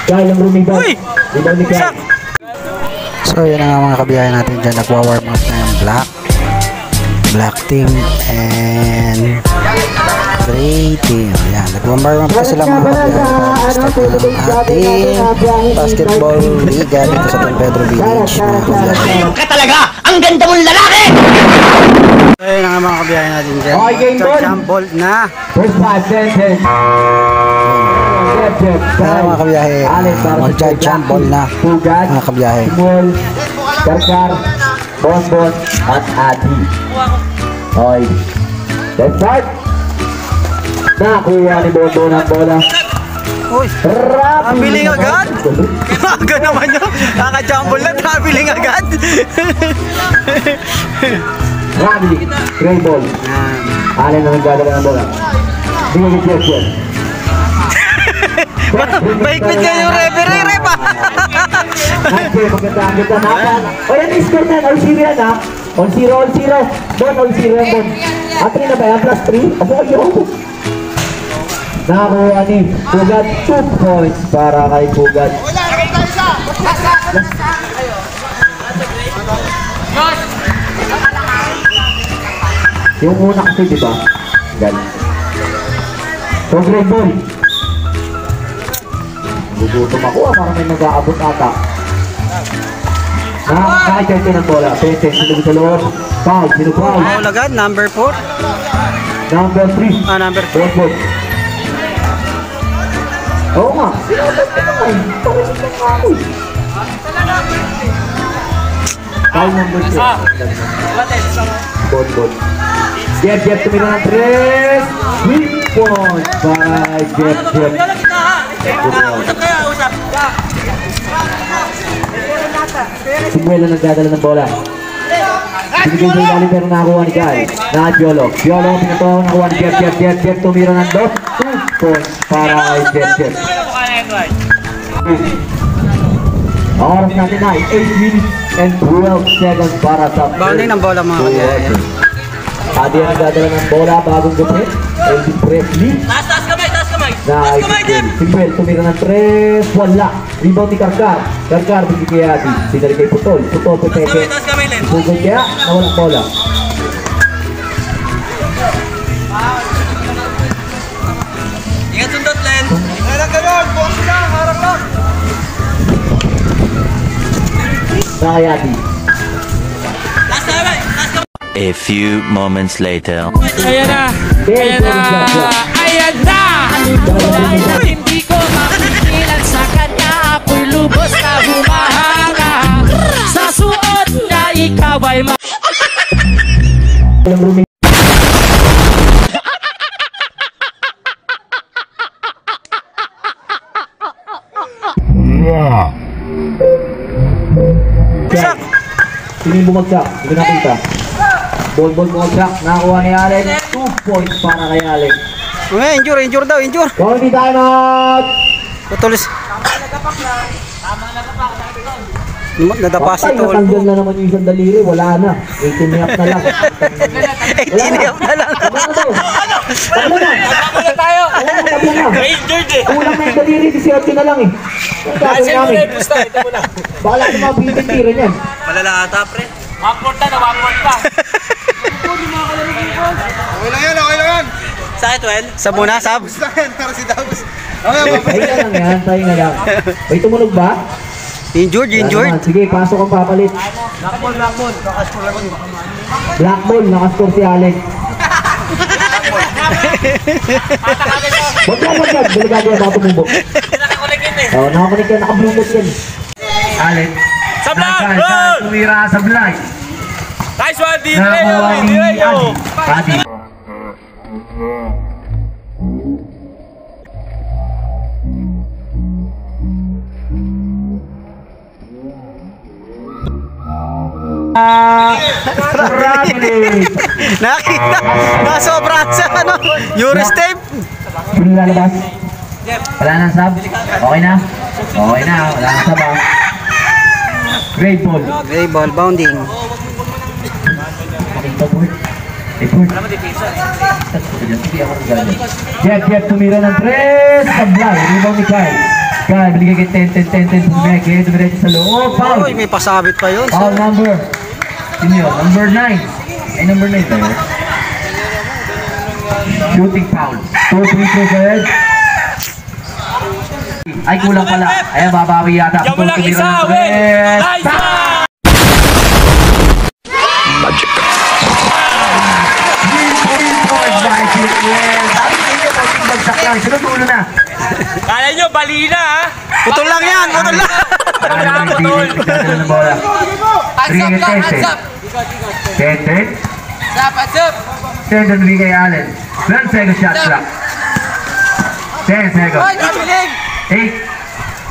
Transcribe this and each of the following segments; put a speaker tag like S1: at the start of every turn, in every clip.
S1: Kyle ang rumibang.
S2: Uy!
S1: Rebound ni Kyle.
S3: So yun ang mga kabiyahe natin dyan. Nagwa-warm up na yung black team and gray team. Ayan, nagwa-warm up pa sila mga kabiyahe. Start na ng ating basketball liga dito sa San Pedro Village mga kabiyahe.
S4: Ka talaga! Ang ganda mong lalaki!
S3: So yun ang mga kabiyahe natin dyan.
S1: Okay, game ball.
S3: Jump ball na.
S1: First pass, sentence.
S3: Kaya mga kabiyahe, mag-jump ball na mga kabiyahe.
S1: Simul, Karkar, Bonbon, at Adi. Okay. Let's start. Nakuha ni Bonbon ang bola.
S3: Uy! Trabiling agad? Agad naman yun. Kaka-jump ball na, trabiling agad.
S1: Ramli, gray ball. Alin na nagdadala ng bola. Sige, yes.
S3: Mahigpit kayo yung referee, rep ah!
S1: Okay, maganda naman. O yan, score na, all-zero yan ha. All-zero. Bon, all-zero yan, Bon. At 3 na ba yan? Plus 3? Abo kayo. Nakakuha ni Pugat 2 points para kay Pugat. Yung muna kasi, di ba? Galing. So, great ball. Gugutom ako parang may mag-aabot ata. Nakakakit ng bola. Pwede, sino sa loob. Foul, sino foul?
S3: Foul agad, number 4.
S1: Number 3.
S3: Number 4.
S1: Bonbon. Oo nga. Sinabot ka naman. Parang lang ako. Foul number 3. Bonbon. Jeff, tumira ng 3. 3 points by Jeff. Simwell na nagdadala ng bola. Binigay sa ilalim pero nakakuha ni Guy. Na Piolo, pinato, nakuha ni Jeff. Tumira ng 2 points para kay Jeff. Ang oras natin ay 8 minutes and 12 seconds para sa
S3: Bounding ng bola mga kabiyahe.
S1: Adi ang nagdadala ng bola, bagong gupit. Elvis Presley.
S4: Taas kamay!
S1: Simwell, tumira ng 3. Wala. Rebound ni Karkar. Bigay kay Adi. Sinali kay Putol, Pepe.
S4: Taas kamay, Len!
S1: Pugod kaya, nawalang bola.
S4: Ingat sundot, Len!
S1: Kay Adi.
S4: Taas kamay!
S5: A few moments later.
S6: Ayan na! Hindi ko mapigilan sa kanya. Ako'y lubos na humahanga sa suot na ikaw ay
S1: Sino yung bumagsak? Hindi nakita. Bonbon bumagsak. Nakakuha ni Allen. 2 points para kay Allen.
S3: Injure daw.
S1: County timeout!
S3: Putulis. Nadapa si Tol.
S1: Natanggal na naman yung isang daliri. Wala na. 18 na lang.
S3: 18 na lang.
S1: Tabla na.
S4: tayo!
S1: Tabla na.
S4: Injured eh!
S1: Kulang na yung daliri. 18 na lang eh. Ang gagawin namin. Baka lang mga pinitira niyan.
S4: Malala ata, pre. Waport pa!
S2: Okay lang yan.
S4: Sa akin, Well?
S3: Sab muna, sab.
S1: Tayo nga lang. May tumunog ba?
S3: Injured.
S1: Sige, pasok ang papalit. Black ball, nakascore si Allen. Wag ka. Delikado yung mga tumumbo.
S4: Nakakulik yun eh!
S1: Oo, nakakunik yan. Naka-bluetooth yan. Allen.
S4: Sablay!
S1: Tumira sa blind.
S4: Nice one,
S1: Nakakuha ni Adi.
S3: Nakita. Nasobrahan sa Euros tape.
S1: Sino lalabas? Wala nang sub? Okay na? Wala nang sub ah. Great ball.
S3: Gray ball, bounding.
S1: Jeff tumira ng 3. Sablay. Rebound ni Kyle. Sky, binigay kay 10. Pumeke, dumiretso sa loob. Foul.
S3: Uy, may pasabit pa yun.
S1: Foul number. Sino yun? Number 9. Ay, number 9 tayo. Shooting foul. 2 free throws ahead. Ay, kulang pala. Ayan, babawi yata.
S4: Diyan mo lang isa, Will! Nice one!
S1: Bagsak lang, sinutulo na.
S4: Kala nyo, bali na ha?
S3: Putol lang yan, putol lang.
S4: Putol.
S1: Nagdadala ng bola. Bigay kay Tenten. Tenten. Tenten bigay kay Allen. 12 seconds shot clock. 10 seconds. 8.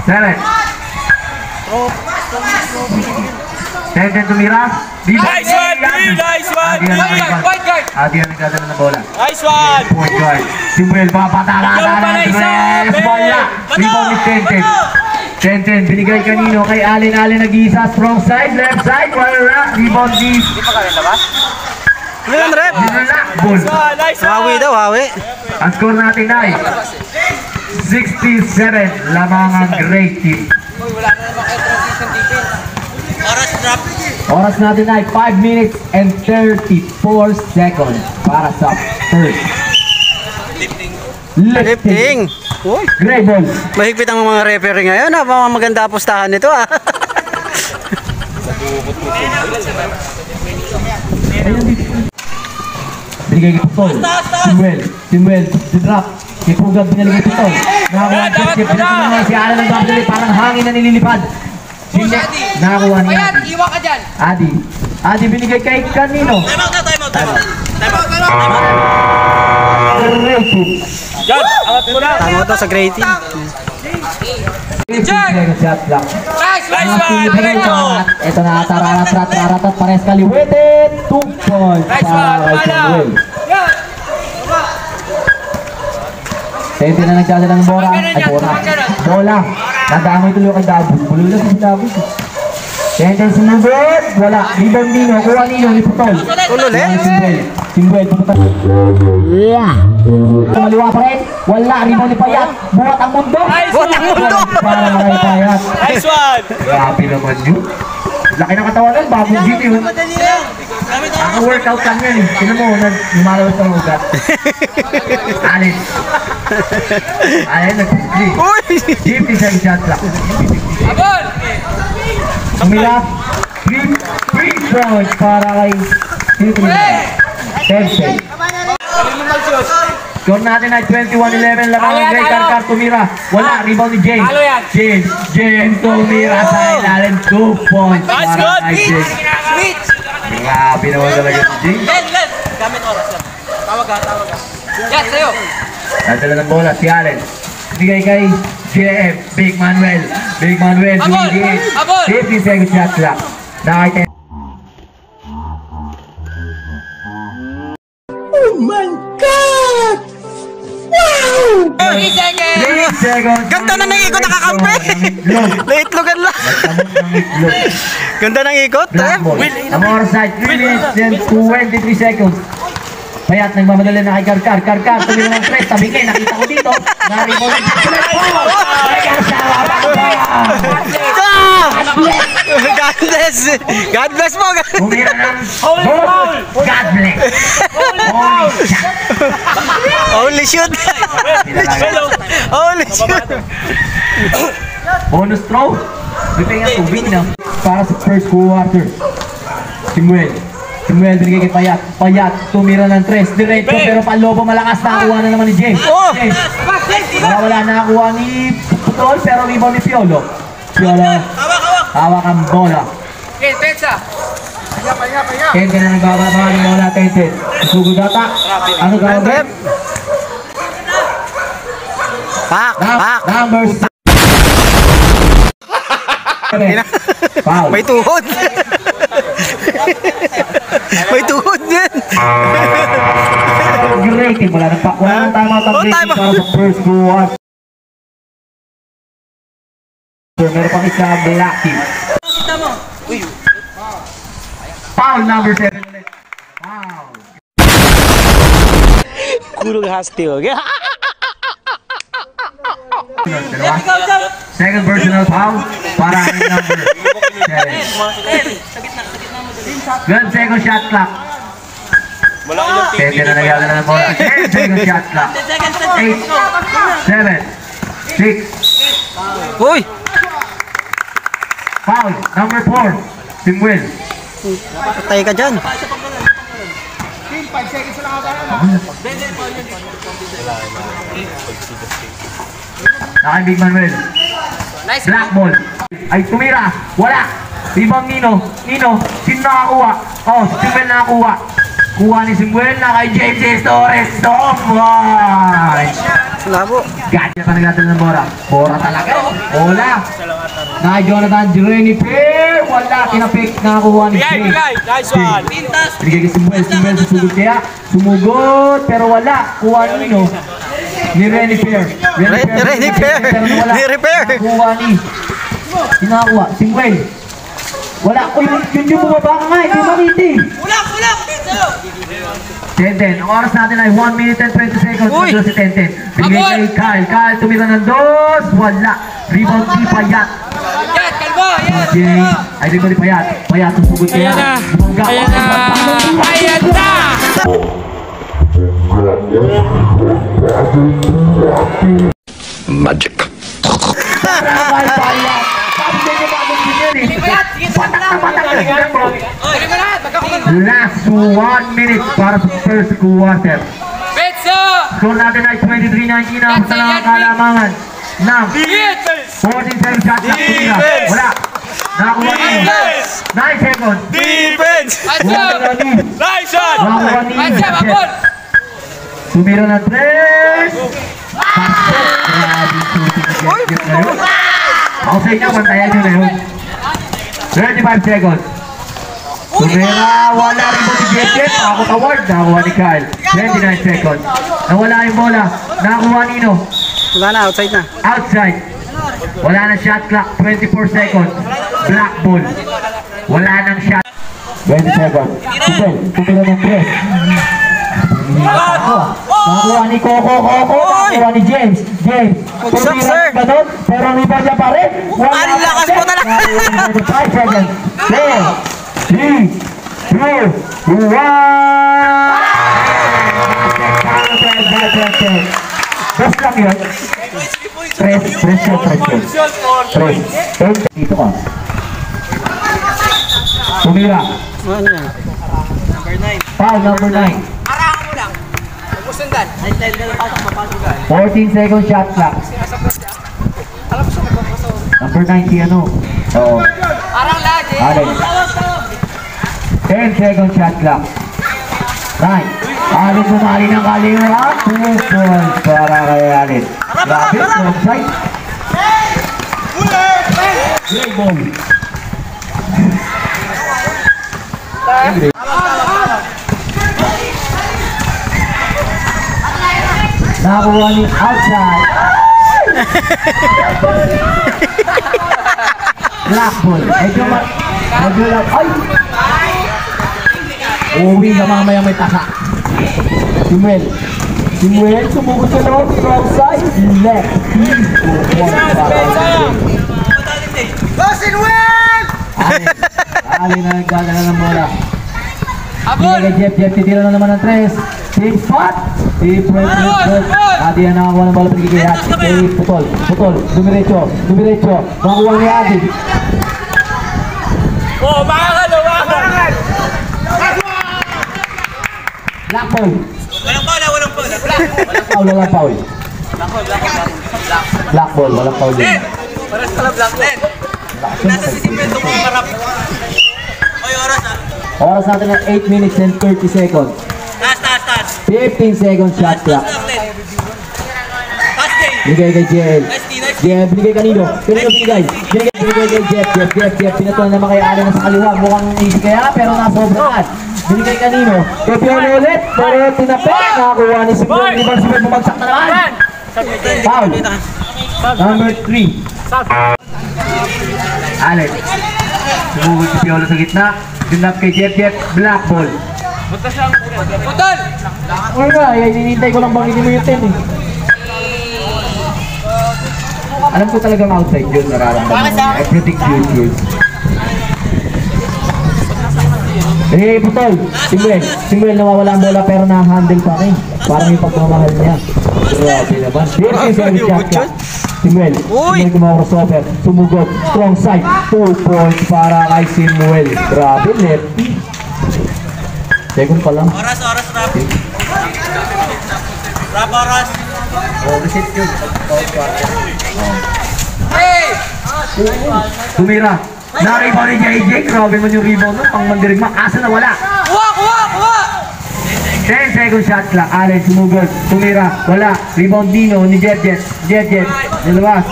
S1: 7. Tenten tumira.
S4: Nice one, Will! Nice one!
S1: Adi ang nagdadala ng bola.
S4: Nice one!
S1: Point guard. Simuel papatala
S4: Ikaw pa na isa, Ben!
S1: Bola. Rebound ni Tenten. Tenten binigay kanino kay Allen. Allen nag-iisa. Strong side. Left side. Wala. Rebound ni.
S3: Ano yan, rep?
S1: Wala. Ball.
S4: Nice
S3: Hawi
S4: one!
S3: daw, hawi.
S1: Ang score natin ay 67 lamang ang great team. Oras natin ay 5 minutes and 34 seconds para sa first.
S3: Lifting. Uy,
S1: Great ball.
S3: mahigpit ang mga referee ngayon. Mga maganda pustahan nito ah.
S1: Binigay kay Putol. Simuel, drop. Kay Pugad binigay kay Putol. Nakakuha ang chip. Pinatunan na si Alan ng babalik. Parang hangin na nililipad. Nakakuha ni Adi.
S6: Iwan ka dyan.
S1: Adi binigay kay kanino?
S4: Time out.
S1: Great team.
S4: Yan, angat mo na.
S3: Tama to sa great team.
S1: 15 seconds shot clock.
S4: Nice one! Diretso!
S1: Ito na, tararat, pares kaliwitin. 2 points
S4: Nice
S1: para
S4: one,
S1: kay
S4: pala.
S1: Samuel.
S4: Yan!
S1: Tente na nagdadala ng bola. Ay, bola. Nadamay tuloy kay Dabus. Bulo lang si Dabus. Tente sumubot. Wala. Rebound Nino. Kuha Nino. Ni Putol.
S3: Ulit.
S1: Simbel. Pupunta. Maliwa pa rin. Wala. Rebound ni Payat. Buhat ang mundo.
S3: Buhat ang mundo.
S1: Para kay Payat.
S4: Nice one!
S1: Grabe naman yun. Laki ng katawan nun. Bagong gym yun. Ang workout lang yan eh. Sino mo, lumalabas ng ugat. Alin. Alin, nag-play.
S3: Uy!
S1: 50 seconds shot clock.
S4: Abol!
S1: Umila. 3 points para kay Tente. Score natin ay 21-11 lamang ang Grey Karkar tumira. Wala, rebound ni James.
S4: Talo yan.
S1: James tumira sa ilalim. 2 points
S4: Nice
S1: para
S4: good!
S1: kay James.
S4: Smith!
S1: Grabe naman talaga si James.
S4: Len! Gamit oras lang. Tawag ka. Yes, sa'yo!
S1: Nadala ng bola si Allen. Bigay kay JF. Big Manuel.
S4: Abol!
S1: 50 seconds shot clock. Nakita. Oh my God! Wow!
S4: 3 seconds!
S1: 3 seconds.
S3: Ganda na ng ikot, nakakampi. Laitlogan lang. Ganda ng ikot.
S1: Blackball. Ang oras ay 3 minutes and 23 seconds. Payat, nagmamadali na kay Karkar. Karkar, tuloy ng press. Sabi kayo, nakita ko dito. Naribo na.
S3: God bless mo.
S1: Umira ng God bless.
S3: Holy shoot. Holy shoot.
S1: Bonus throw. Bigay nga tubig na. Para sa first quarter. Simuel binigay kay Payat. Tumira ng 3. Diretso pero panlobo malakas. Nakakuha na naman ni James. James. Wala nakakuha ni Putol pero rebound ni Piolo. Hawak ang bola.
S4: Okay, Tensa!
S1: Tente na nagbababa ng bola. Tente. Sugod ata. Ano gawin rep?
S3: Pak.
S1: Number 7. Foul.
S3: May tuhod. May tuhod din.
S1: Great team. Wala nang tama ang great team para sa first quarter. Meron pang isa black team. Foul number 7 ulit. Foul.
S3: Kurug hasti ho gaya.
S1: Dalawa. Second personal foul para kay number 7. Good, second shot clock. Pwede na nagyala na ng bola. Second shot clock. 8, 7, 6.
S3: Uy!
S1: Foul, number 4. Samuel.
S3: Patay ka dyan.
S1: Nakay Big Manuel. Black ball. Ay, tumira. Wala. Ibang Nino. Nino, sino nakakuha? Oh, si Samuel nakakuha. Kuha ni Samuel na kay JJ Torres.
S3: Labo.
S1: Ganda pa naglatal ng Bora. Bora talaga. Wala. Nakay Jonathan Jerenifer. Wala. Kinapik. Nakakuha ni Jay.
S4: Nice one.
S1: Binigay kay Samuel. Samuel susugod kaya. Sumugod. Pero wala. Kuha ni Nino. Ni Renifer.
S3: Renifer. Ni Repair.
S1: Nakakuha ni. Sinakuha. Samuel. Wala. Uy, yun yung bumaba ka nga. Hindi makiti.
S4: Ulak. Dito.
S1: 10-10. Ang oras natin ay 1 minute and 20 seconds.
S3: Uy!
S1: Ito si 10-10. Binigay kay Kyle. Kyle tumira ng dos. Wala. Rebound kay Payat.
S4: Yan, kalbo. Yan.
S1: Jay. Ay, rebound ni Payat. Payat susugod kaya. Bumangga.
S6: Ayan na!
S5: Magic.
S1: Kyle Payat. Sabi niya bagong binyan eh. Patak na patak na. Tignan mo.
S4: Dali mo lahat.
S1: Last 1 minute para sa first quarter.
S4: Betso.
S1: Score natin ay 23-19 ang sa mga kalamangan ng 14-7 shot na tumira. Wala. Nakakuha ni 9 seconds.
S3: Defense!
S1: Wala ni.
S4: Nice one.
S1: Nakakuha ni
S4: Abol.
S1: tumira na 3. Pasok. Grabe shooting na Jet na yun. Ako sa inyo, bantayan nyo na yun. 35 seconds. Tumira, wala rin mo si Jet. Ako award, nakakuha ni Kyle. 29 seconds. Nawala yung bola. Nakakuha Nino.
S3: Wala na, outside na.
S1: Outside. Wala na shot clock. 24 seconds. Black ball. Wala nang shot. 20 seconds. Tumira ng 3. Nakakuha ni Coco. Nakakuha ni James.
S3: Pagsak, sir.
S1: Ba doon? Pero riba niya pa rin.
S3: Ang lakas mo talaga.
S1: 5 seconds. 4, 3, 2, 1. Best lang yun. Press yun. Dito ka. Tumira.
S3: Ano yan?
S1: Foul number 9.
S4: Arahan mo lang. Magpusundan.
S1: 14 second shot clock. Number 9 si ano? Oo.
S4: Arang lahat eh.
S1: Alex. 10 second shot clock. 9. Alex bumali ng kaliwa. 2 points para kay Alex. Grabe, offside. Play ball. Nakakuha ni outside. Black ball. Medyo lang. Ay! Uwi na mamaya may taka. Samuel, sumugod ka doon. Outside. Left. Ali na nagdadala ng bola.
S4: Abol.
S1: Jeff, titira na naman ng 3. Same spot. Adi na nakakuha ng bola pagkikiyat. Putol. Dumiretso. Makuha ni Adi.
S4: Oh, makangal.
S1: Black ball.
S4: Walang
S1: Foul. Black ball, walang foul din.
S4: Paras pala black net. Nasa sisimento ko marap. Oy, oras ah.
S1: Oras natin ng 8 minutes and 30 seconds.
S4: Taas.
S1: 15 seconds shot clock.
S4: Taas game.
S1: Bigay kay JL.
S4: Nice.
S1: Jeff, binigay kanino? Binigay kay Jeff. Pinatuan naman kay Allen na sa kaliwa. Mukhang easy kaya, pero nasobrahan. Binigay kanino? Kay Piolo ulit. Pero tinapik. Nakakuha ni Sigurd. Di ba Sigurd bumagsak na naman? Foul. Number 3. Allen. Sumugod si Piolo sa gitna. Dinap kay Jeff. Black ball.
S4: Putol.
S1: Ano nga, hinihintay ko lang bang hindi mo yung 10 eh. Alam ko talagang outside yun, nararamdaman ko. I predict futures. Eh, Putol, Simuel nawawala ang bola pero na-handle pa rin. Parang yung pagmamahal niya. Grabe naman. Simuel kumakarosover, sumugod, strong side, 2 points para kay Simuel. Grabe, lefty. Second pa lang.
S4: Oras, rap. Rap, oras.
S1: Oh, reset yun. Hey! Tumira. Na-rebound ni JJ. Grabe man yung rebound nun. Pang mandirigma. Asa na wala.
S4: Kuha!
S1: 10 second shot clock. Allen sumugod. Tumira. Wala. Rebound Dino ni Jet. Nilabas.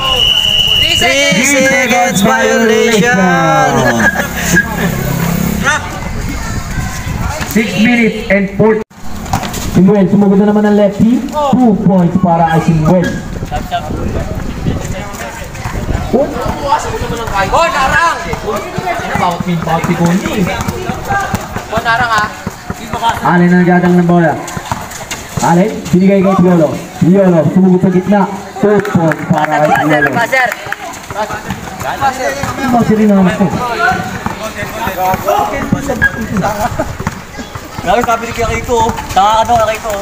S4: 3
S1: 3 seconds violation.
S4: Rap.
S1: 6 minutes and 4. Simuel, sumugod na naman ng lefty. 2 points para kay Simuel.
S4: Narang!
S1: Bawat min-bawat si Connie.
S4: Narang ha?
S1: Allen na nagdadang ng bola. Allen, binigay kay Piolo. Sumugod sa gitna. 2 points para kay Piolo. Passer rin naman ito.
S4: Grabe, sabi ni Kiko. Tanga ka daw na Kiko.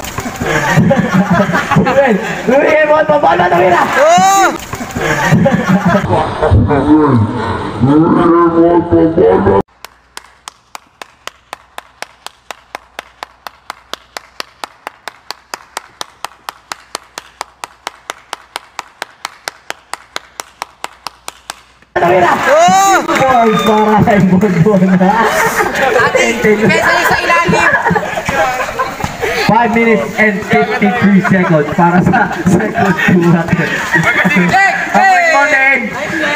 S1: Lumihin mo at pabala na wala! Boys, para kay Bonbon.
S4: Pesa sa ilalim.
S1: 5 minutes and 53 seconds para sa second quarter.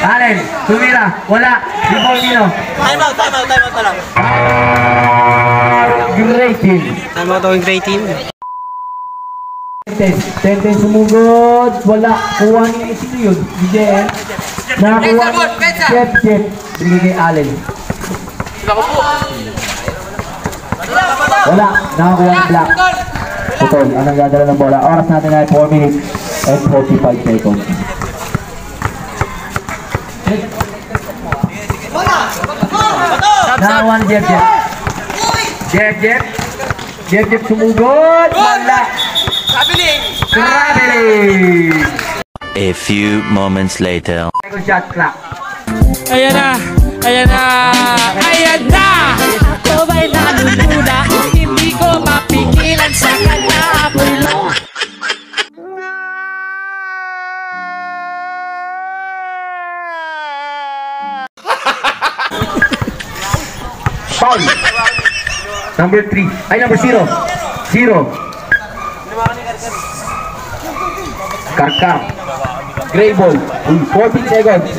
S1: Allen, tumira, wala, rebound Nino.
S4: Time out na lang.
S1: Great team.
S3: Tama ito yung great team.
S1: 10 sumugod, wala, kuha ni sino yun? Dijen. Nakakuha ni Jet. Binigay kay Allen. Wala, nakakuha ni Black. Putol, ang nagdadala ng bola. Oras natin ay 4 minutes and 45 seconds. Nakakuha ni Jet sumugod, wala. Traveling!
S5: A few moments later.
S1: Second shot clock.
S6: Ayan na! Ako ba'y nalulula? Hindi ko mapigilan sa kanya ako'y
S1: Foul. Number 3. Ay, number 0. Karkar. Gray ball. 14 seconds.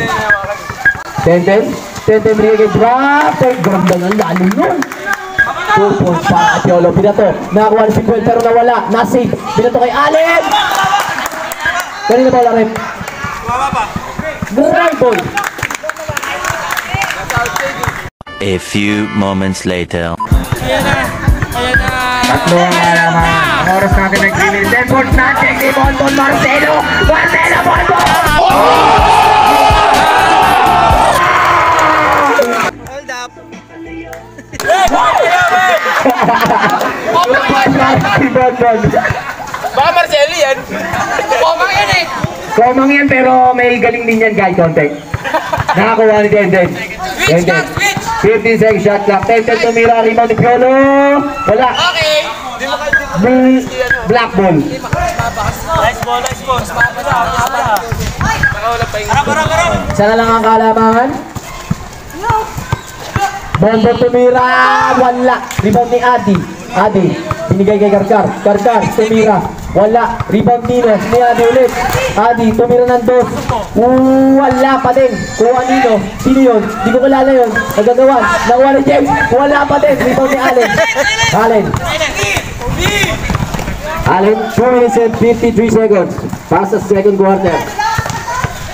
S1: 10 binigay drop. Ay, ganda ng lalim nun. 2 points para kay Piolo. Binato. Nakakuha ni Simuel pero nawala. Nasave. Binato kay Allen. Kanina ba wala rep? Gray ball.
S5: A few moments later.
S1: Tatlo ang alaman. Ang oras natin ay 3 minutes. Effort natin kay Bonbon Marcelo. Bonbon!
S4: Hold up.
S1: Bonbon.
S4: Baka Marcelo yan. Pomang yan eh.
S1: Komang yan pero may galing din yan guys. Kontek. Nakakuha ni Denden. 15 second shot clock. 10 tumira. Rebound ni Piolo. Wala.
S4: Okay.
S1: Black ball.
S4: Nice ball. Harap.
S1: Isa na lang ang kalamangan. Bonbon tumira. Wala. Rebound ni Adi. Binigay kay Karkar. Tumira. Wala. Rebound Nino. Ni Adi ulit. Adi. Tumira ng 2. Wala pa din. Kuha Nino. Sino yun? Di ko kalala yun. Nagagawan. Nakuha ni James. Wala pa din. Rebound ni Allen, 2 minutes and 53 seconds. Para sa second quarter.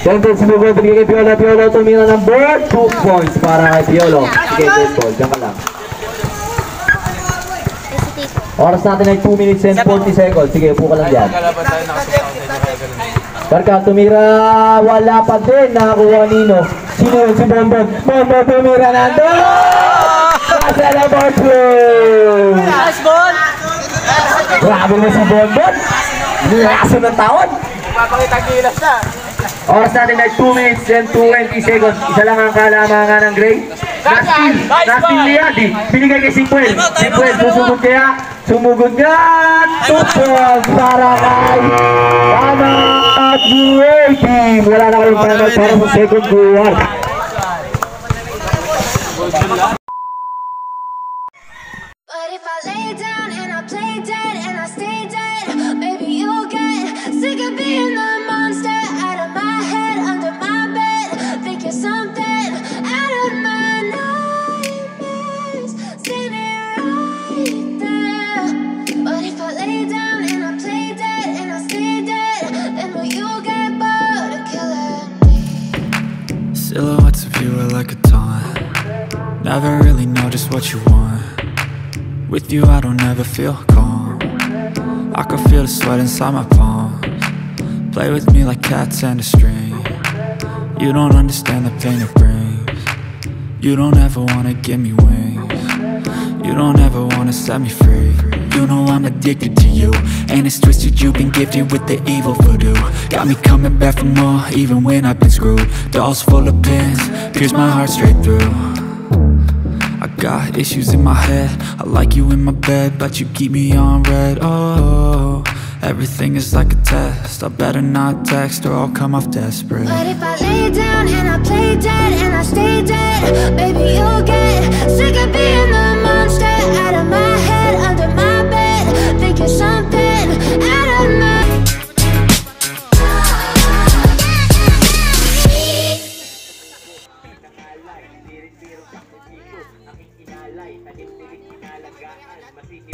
S1: 10 sumugod. Binigay kay Piolo. Tumira ng board. 2 points para kay Piolo. Sige, 10 ball. Diyan ka lang. Oras natin ay 2 minutes and 40 seconds. Sige, upo ka lang dyan. Karka, tumira, wala pa din. Nakakuha Nino. Sino yun? Si Bonbon. Bonbon tumira nandun! Nasa laboratory!
S4: Nice ball!
S1: Grabe mo si Bonbon. Nilaso ng tawad.
S4: Papakita gilas na.
S1: Oras natin ay 2 minutes and 20 seconds. Isa lang ang kalamangan ng Gray. Nastil Liadi. Binigay kay Sipuel. Sipuel, susugod kaya. Sumugod nga. Tutog para kay Tama at Gray team. Wala na kayong pangal para sa second quarter.
S7: But if I lay down and I play dead and I stay dead, maybe you'll get sick of being the monster out of my head, under my bed. Think you're something out of my nightmares, standing right there. But if I lay down and I play dead and I stay dead, then will you get bored of killing me?
S8: Silhouettes of you are like a taunt. Never really know just what you want. With you I don't ever feel calm. I can feel the sweat inside my palms. Play with me like cats and a string. You don't understand the pain it brings. You don't ever wanna give me wings. You don't ever wanna set me free. You know I'm addicted to you, and it's twisted, you've been gifted with the evil voodoo. Got me coming back for more, even when I've been screwed. Dolls full of pins, pierce my heart straight through. I got issues in my head, I like you in my bed, but you keep me on red. Oh, everything is like a test, I better not text or I'll come off desperate.
S7: But if I lay down and I play dead and I stay dead, maybe you'll get sick of being the monster out of my head, under my bed. Think you're something out of my
S1: Masisip